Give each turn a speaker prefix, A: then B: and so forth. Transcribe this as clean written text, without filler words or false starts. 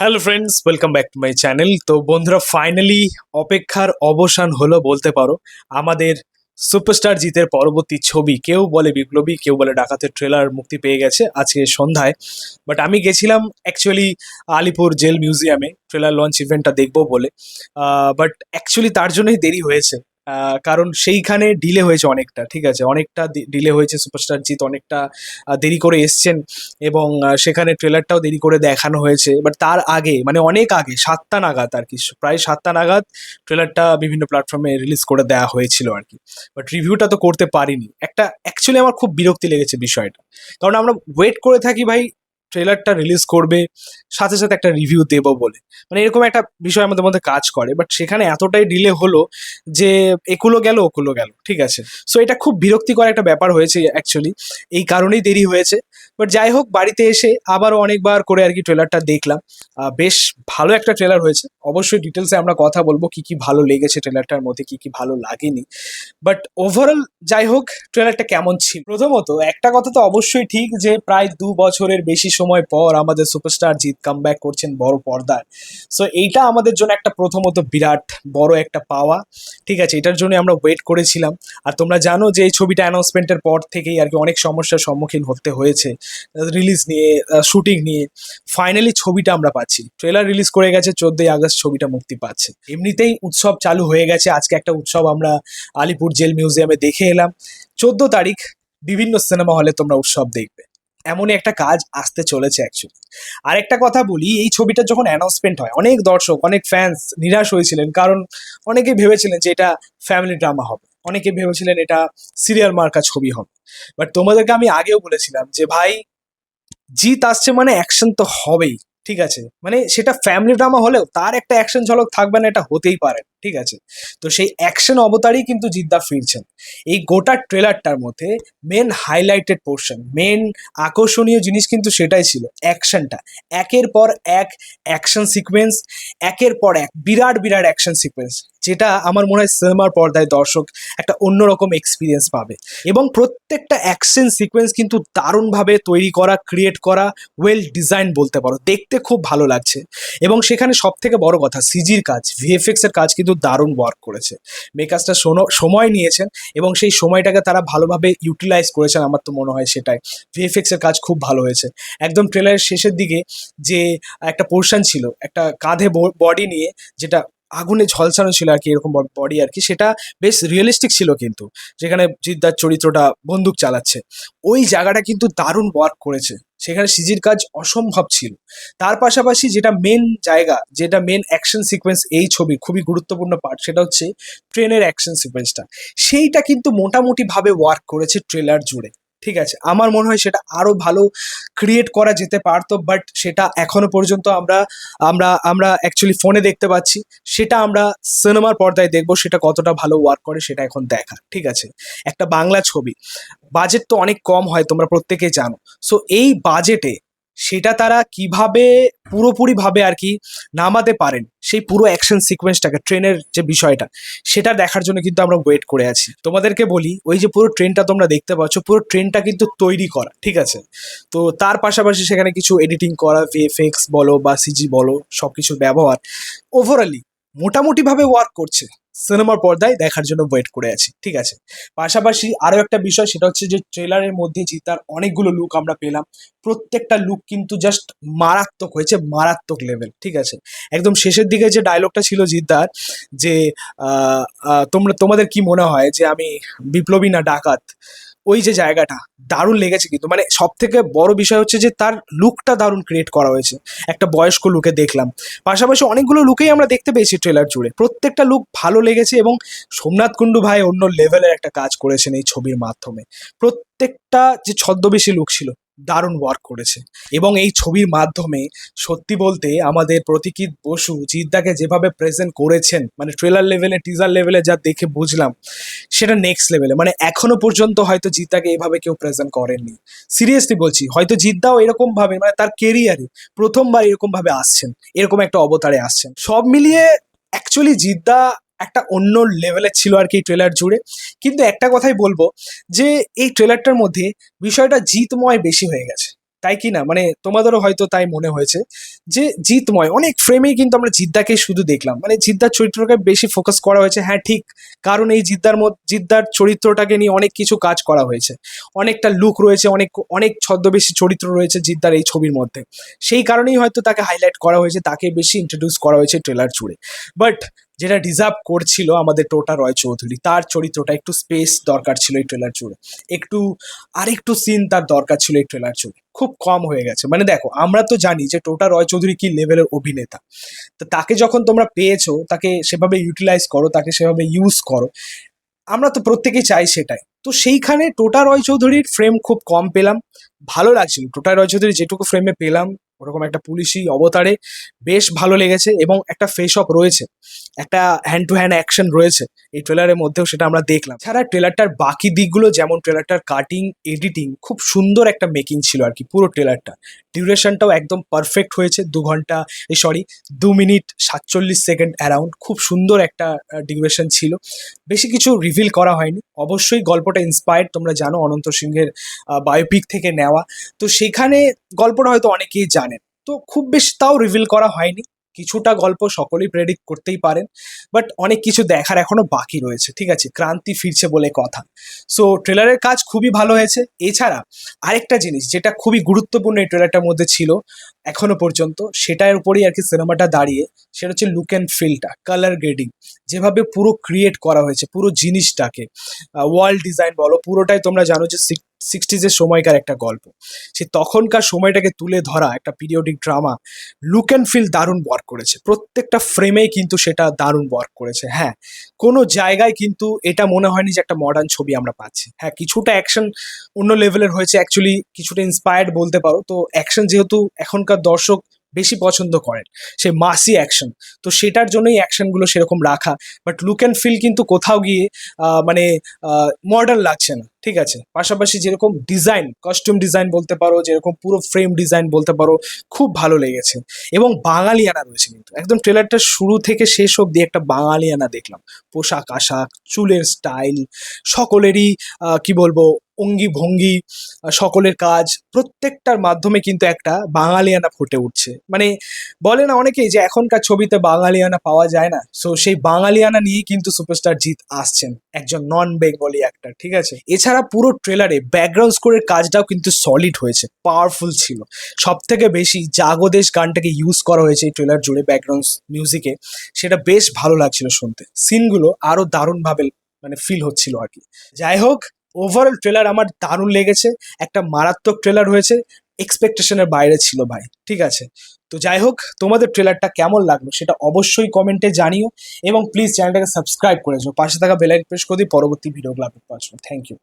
A: Hello friends, welcome back to my channel. তো বন্ধুরা, finally অপেক্ষার অবসান হলো বলতে পারো। আমাদের সুপারস্টার জিতের পরবর্তী ছবি, কেউ বলে বিপ্লবী, কেউ বলে ডাকাতের ট্রেলার মুক্তি পেয়ে গেছে আজকে সন্ধ্যায়। বাট আমি গেছিলাম অ্যাকচুয়ালি আলিপুর জেল মিউজিয়ামে ট্রেলার লঞ্চ ইভেন্টটা দেখবো বলে। বাট অ্যাকচুয়ালি তার জন্যই দেরি হয়েছে। কারণ সেইখানে ডিলে হয়েছে অনেকটা, ঠিক আছে, অনেকটা ডিলে হয়েছে। সুপারস্টার জিৎ অনেকটা দেরি করে এসছেন এবং সেখানে ট্রেলারটাও দেরি করে দেখানো হয়েছে। বাট তার আগে, মানে অনেক আগে, 7টা নাগাদ আর কি, প্রায় 7টা নাগাদ ট্রেলারটা বিভিন্ন প্ল্যাটফর্মে রিলিজ করে দেওয়া হয়েছিল আর কি। বাট রিভিউটা তো করতে পারিনি। একটা অ্যাকচুয়ালি আমার খুব বিরক্তি লেগেছে বিষয়টা, কারণ আমরা ওয়েট করে থাকি ভাই ট্রেলারটা রিলিজ করবে, সাথে সাথে একটা রিভিউ দেবো বলে, মানে এরকম একটা বিষয় আমাদের মধ্যে কাজ করে। বাট সেখানে এতটাই ডিলে হলো যে একুলো গেল ওকুলো গেল, ঠিক আছে। সো এটা খুব বিরক্তিকর একটা ব্যাপার হয়েছে অ্যাকচুয়ালি, এই কারণেই দেরি হয়েছে। বাট যাই হোক, বাড়িতে এসে আবারও অনেকবার করে আর কি ট্রেলারটা দেখলাম। বেশ ভালো একটা ট্রেলার হয়েছে। অবশ্যই ডিটেলসে আমরা কথা বলবো কি কি ভালো লেগেছে ট্রেলারটার মধ্যে, কি কি ভালো লাগেনি। বাট ওভারঅল যাই হোক, ট্রেলারটা কেমন ছিল? প্রথমত একটা কথা তো অবশ্যই ঠিক, যে প্রায় 2 বছরের বেশি সময় পর আমাদের সুপারস্টার জিৎ কামব্যাক করছেন বড় পর্দায়। সো এইটা আমাদের জন্য একটা প্রথমত বিরাট বড় একটা পাওয়া, ঠিক আছে। এটার জন্য আমরা ওয়েট করেছিলাম। আর তোমরা জানো যে এই ছবিটা অ্যানাউন্সমেন্টের পর থেকেই আর কি অনেক সমস্যার সম্মুখীন হতে হয়েছে রিলিজ নিয়ে, শুটিং নিয়ে। ফাইনালি ছবিটা আমরা পাচ্ছি, ট্রেলার রিলিজ করে গেছে, 14ই আগস্ট ছবিটা মুক্তি পাচ্ছে। এমনিতেই উৎসব চালু হয়ে গেছে। আজকে একটা উৎসব আমরা আলিপুর জেল মিউজিয়ামে দেখে এলাম। 14 তারিখ বিভিন্ন সিনেমা হলে তোমরা উৎসব দেখবে, এমনই একটা কাজ আসতে চলেছে অ্যাকচুয়ালি। আর একটা কথা বলি, এই ছবিটা যখন অ্যানাউন্সমেন্ট হয়, অনেক দর্শক, অনেক ফ্যান্স নিরাশ হয়েছিলেন, কারণ অনেকে ভেবেছিলেন যে এটা ফ্যামিলি ড্রামা হবে, অনেকে ভেবেছিলেন এটা সিরিয়াল মার্কা ছবি হবে। বাট তোমাদেরকে আমি আগেও বলেছিলাম যে ভাই, জিত আসছে মানে অ্যাকশন তো হবেই, ঠিক আছে। মানে সেটা ফ্যামিলি ড্রামা হলেও তার একটা অ্যাকশন ঝলক থাকবে না, এটা হতেই পারে, ঠিক আছে। তো সেই অ্যাকশন অবতারেই কিন্তু জিদ্দা ফিরছেন। এই গোটা ট্রেলারটার মধ্যে মেন হাইলাইটেড পোর্শন, মেন আকর্ষণীয় জিনিস কিন্তু সেটাই ছিল, অ্যাকশনটা। একের পর এক অ্যাকশন সিকোয়েন্স, একের পর এক বিরাট বিরাট অ্যাকশন সিকোয়েন্স, যেটা আমার মনে হয় সিনেমার পর্দায় দর্শক একটা অন্যরকম এক্সপিরিয়েন্স পাবে। এবং প্রত্যেকটা অ্যাকশন সিকোয়েন্স কিন্তু দারুণভাবে তৈরি করা, ক্রিয়েট করা, ওয়েল ডিজাইন বলতে পারো, দেখতে খুব ভালো লাগছে। এবং সেখানে সব থেকে বড় কথা, সিজির কাজ, ভিএফএক্স এর কাজ কিন্তু দারুণ ওয়ার্ক করেছে। মেকার্সটা সময় নিয়েছেন এবং সেই সময়টাকে তারা ভালোভাবে ইউটিলাইজ করেছেন, আমার তো মনে হয় সেটাই। ভিএফএক্স এর কাজ খুব ভালো হয়েছে। একদম ট্রেলারের শেষের দিকে যে একটা পোর্শন ছিল, একটা কাঁধে বডি নিয়ে, যেটা আগুনে ঝলসানো ছিল আর কি, এরকম বডি আর কি, সেটা বেশ রিয়েলিস্টিক ছিল কিন্তু, যেখানে জিদ্দার চরিত্রটা বন্দুক চালাচ্ছে, ওই জায়গাটা কিন্তু দারুণ ওয়ার্ক করেছে। সেখানে সিজির কাজ অসম্ভব ছিল। তার পাশাপাশি যেটা মেন জায়গা, যেটা মেন অ্যাকশন সিকোয়েন্স এই ছবি খুবই গুরুত্বপূর্ণ পার্ট, সেটা হচ্ছে ট্রেনের অ্যাকশন সিকোয়েন্সটা। সেইটা কিন্তু মোটামুটিভাবে ওয়ার্ক করেছে ট্রেলার জুড়ে, ঠিক আছে। আমার মনে হয় সেটা আরো ভালো ক্রিয়েট করা যেতে পারতো, বাট সেটা এখনো পর্যন্ত আমরা আমরা আমরা অ্যাকচুয়ালি ফোনে দেখতে পাচ্ছি। সেটা আমরা সিনেমার পর্দায় দেখবো, সেটা কতটা ভালো ওয়ার্ক করে সেটা এখন দেখা, ঠিক আছে। একটা বাংলা ছবি, বাজেট তো অনেক কম হয়, তোমরা প্রত্যেকেই জানো। সো এই বাজেটে সেটা তারা কিভাবে পুরোপুরিভাবে আর কি নামাতে পারেন, সেই পুরো অ্যাকশন সিকোয়েন্সটাকে, ট্রেনের যে বিষয়টা, সেটা দেখার জন্য কিন্তু আমরা ওয়েট করে আছি। তোমাদেরকে বলি, ওই যে পুরো ট্রেনটা তোমরা দেখতে পাচ্ছ, পুরো ট্রেনটা কিন্তু তৈরি করা, ঠিক আছে। তো তার পাশাপাশি সেখানে কিছু এডিটিং করা, ভিএফএক্স বলো বা সিজি বলো, সব কিছু ব্যবহার ওভারঅলি মোটামুটিভাবে ওয়ার্ক করছে। সিনেমার পর্দায় দেখার জন্য ওয়েট করে আছি, ঠিক আছে। পাশাপাশি আরও একটা বিষয়, সেটা হচ্ছে যে ট্রেলারের মধ্যে জিতার অনেকগুলো লুক আমরা পেলাম। প্রত্যেকটা লুক কিন্তু জাস্ট মারাত্মক হয়েছে, মারাত্মক লেভেল, ঠিক আছে। একদম শেষের দিকে যে ডায়লগটা ছিল জিদ্দার, যে তোমাদের কি মনে হয় যে আমি বিপ্লবী না ডাকাত, ওই যে জায়গাটা দারুণ লেগেছে কিন্তু। মানে সব থেকে বড় বিষয় হচ্ছে যে তার লুকটা দারুণ ক্রিয়েট করা হয়েছে, একটা বয়স্ক লুকে দেখলাম। পাশাপাশি অনেকগুলো লুকেই আমরা দেখতে পেয়েছি ট্রেলার জুড়ে, প্রত্যেকটা লুক ভালো লেগেছে। এবং সোমনাথ কুণ্ডু ভাই অন্য লেভেলের একটা কাজ করেছেন এই ছবির মাধ্যমে। প্রত্যেকটা যে ছদ্মবেশী লুক ছিল, দারুণ ওয়ার্ক করেছে। এবং এই ছবির মাধ্যমে সত্যি বলতে আমাদের প্রতীকিত বসু জিদ্দাকে যেভাবে প্রেজেন্ট করেছেন, মানে ট্রেলার লেভেলে, টিজার লেভেলে যা দেখে বুঝলাম, সেটা নেক্সট লেভেলে। মানে এখনো পর্যন্ত হয়তো জিদ্দাকে এভাবে কেউ প্রেজেন্ট করেননি। সিরিয়াসলি বলছি, হয়তো জিদ্দাও এরকম ভাবে, মানে তার কেরিয়ারে প্রথমবার এরকম ভাবে আসছেন, এরকম একটা অবতারে আসছেন। সব মিলিয়ে অ্যাকচুয়ালি জিদ্দা একটা অন্য লেভেলের ছিল আর কি এই ট্রেলার জুড়ে। কিন্তু একটা কথাই বলবো, যে এই ট্রেলারটার মধ্যে বিষয়টা জিতময় বেশি হয়ে গেছে। তাই কি না? মানে তোমাদেরও হয়তো তাই মনে হয়েছে যে জিতময় অনেক ফ্রেমেই কিন্তু আমরা জিদ্দাকে শুধু দেখলাম, মানে জিদ্দার চরিত্রকে বেশি ফোকাস করা হয়েছে। হ্যাঁ ঠিক, কারণ এই জিদ্দার চরিত্রটাকে নিয়ে অনেক কিছু কাজ করা হয়েছে, অনেকটা লুক রয়েছে, অনেক অনেক ছদ্মবেশী চরিত্র রয়েছে জিদ্দার এই ছবির মধ্যে। সেই কারণেই হয়তো তাকে হাইলাইট করা হয়েছে, তাকে বেশি ইন্ট্রোডিউস করা হয়েছে ট্রেলার জুড়ে। বাট যেটা ডিজার্ভ করছিল আমাদের টোটা রয় চৌধুরী, তার চরিত্রটা একটু স্পেস দরকার ছিল এই ট্রেলার জুড়ে, একটু আরেকটু সিন তার দরকার ছিল এই ট্রেলার জুড়ে, খুব কম হয়ে গেছে। মানে দেখো, আমরা তো জানি যে টোটা রয় চৌধুরী কি লেভেলের অভিনেতা, তো তাকে যখন তোমরা পেয়েছো তাকে সেভাবে ইউটিলাইজ করো, তাকে সেভাবে ইউজ করো, আমরা তো প্রত্যেকেই চাই সেটাই। তো সেইখানে টোটা রয় চৌধুরীর ফ্রেম খুব কম পেলাম, ভালো লাগছিল টোটা রয় চৌধুরী যেটুকু ফ্রেমে পেলাম, ওরকম একটা পুলিশি অবতারে বেশ ভালো লেগেছে, এবং একটা ফেস অফ রয়েছে, একটা হ্যান্ড টু হ্যান্ড অ্যাকশন রয়েছে এই ট্রেলারের মধ্যেও, সেটা আমরা দেখলাম। ছাড়া ট্রেলারটার বাকি দিকগুলো, যেমন ট্রেলারটার কাটিং, এডিটিং, খুব সুন্দর একটা মেকিং ছিল আর কি পুরো ট্রেলারটা। ডিউরেশনটাও একদম পারফেক্ট হয়েছে, 2 ঘন্টা, 2 মিনিট 47 সেকেন্ড অ্যারাউন্ড, খুব সুন্দর একটা ডিউরেশন ছিল। বেশি কিছু রিভিল করা হয়নি, অবশ্যই গল্পটা ইন্সপায়ার্ড, তোমরা জানো অনন্ত সিংহের বায়োপিক থেকে নেওয়া, তো সেখানে গল্পটা হয়তো অনেকেই জানেন, তো খুব বেশি তাও রিভিল করা হয়নি। কিছুটা গল্প সকলেই প্রেডিক্ট করতেই পারেন, বাট অনেক কিছু দেখার এখনো বাকি রয়েছে, ঠিক আছে, ক্রান্তি ফিরছে বলে কথা। সো ট্রেলারের কাজ খুবই ভালো হয়েছে। এছাড়া আরেকটা জিনিস যেটা খুবই গুরুত্বপূর্ণ এই ট্রেলারটার মধ্যে ছিল এখনো পর্যন্ত, সেটার উপরেই আর কি সিনেমাটা দাঁড়িয়ে, সেটা হচ্ছে লুক অ্যান্ড ফিলটা, কালার গ্রেডিং, যেভাবে পুরো ক্রিয়েট করা হয়েছে পুরো জিনিসটাকে, ওয়ার্ল্ড ডিজাইন বলো, পুরোটাই তোমরা জানো যে 60s সময়কার একটা গল্প, সে তখনকার সময়টাকে তুলে ধরা একটা periodic drama. Look and feel দারুণ ওয়ার্ক করেছে, প্রত্যেকটা ফ্রেমেই কিন্তু সেটা দারুণ ওয়ার্ক করেছে। হ্যাঁ, কোনো জায়গায় কিন্তু এটা মনে হয়নি যে একটা মডার্ন ছবি আমরা পাচ্ছি। হ্যাঁ, কিছুটা অ্যাকশন অন্য লেভেলের হয়েছে, অ্যাকচুয়ালি কিছুটা ইন্সপায়ার্ড বলতে পারো, তো অ্যাকশন যেহেতু এখনকার দর্শক বেশি পছন্দ করেন, সে মাসি অ্যাকশন, তো সেটার জন্যই অ্যাকশনগুলো সেরকম রাখা। বাট লুক অ্যান্ড ফিল কিন্তু কোথাও গিয়ে মানে মডার্ন লাগছে না, ঠিক আছে। পাশাপাশি যেরকম ডিজাইন, কস্টিউম ডিজাইন বলতে পারো, যেরকম পুরো ফ্রেম ডিজাইন বলতে পারো, খুব ভালো লেগেছে। এবং বাঙালিয়ানা রয়েছে কিন্তু, একদম ট্রেলারটা শুরু থেকে শেষ অবধি একটা বাঙালিয়ানা দেখলাম, পোশাক আশাক, চুলের স্টাইল, সকলেরই কি বলবো, অঙ্গি ভঙ্গি, সকলের কাজ, প্রত্যেকটার মাধ্যমে কিন্তু একটা বাঙালিয়ানা ফুটে উঠছে। মানে বলে না অনেকেই যে এখনকার ছবিতে বাঙালিয়ানা পাওয়া যায় না, সো সেই বাঙালিয়ানা নিয়েই কিন্তু সুপারস্টার জিৎ আসছেন, একজন নন বেঙ্গলি অ্যাক্টর, ঠিক আছে। এছাড়া পুরো ট্রেলারে ব্যাকগ্রাউন্ড স্কোরের কাজটাও কিন্তু সলিড হয়েছে, পাওয়ারফুল ছিল। সব থেকে বেশি জাগোদেশ গানটাকে ইউজ করা হয়েছে এই ট্রেলার জুড়ে ব্যাকগ্রাউন্ড মিউজিকে, সেটা বেশ ভালো লাগছিল শুনতে, সিনগুলো আরো দারুণভাবে মানে ফিল হচ্ছিল আর কি। যাই হোক, ওভারঅল ট্রেলার আমার দারুণ লেগেছে, একটা মারাত্মক ট্রেলার হয়েছে, এক্সপেকটেশনের বাইরে ছিল ভাই, ঠিক আছে। তো যাই হোক, তোমাদের ট্রেলারটা কেমন লাগলো সেটা অবশ্যই কমেন্টে জানিও, এবং প্লিজ চ্যানেলটাকে সাবস্ক্রাইব করে যাও, পাশে থাকা বেল আইকন প্রেস করে দিই পরবর্তী ভিডিওগুলো আপলোড পাওয়ার জন্য। Thank you.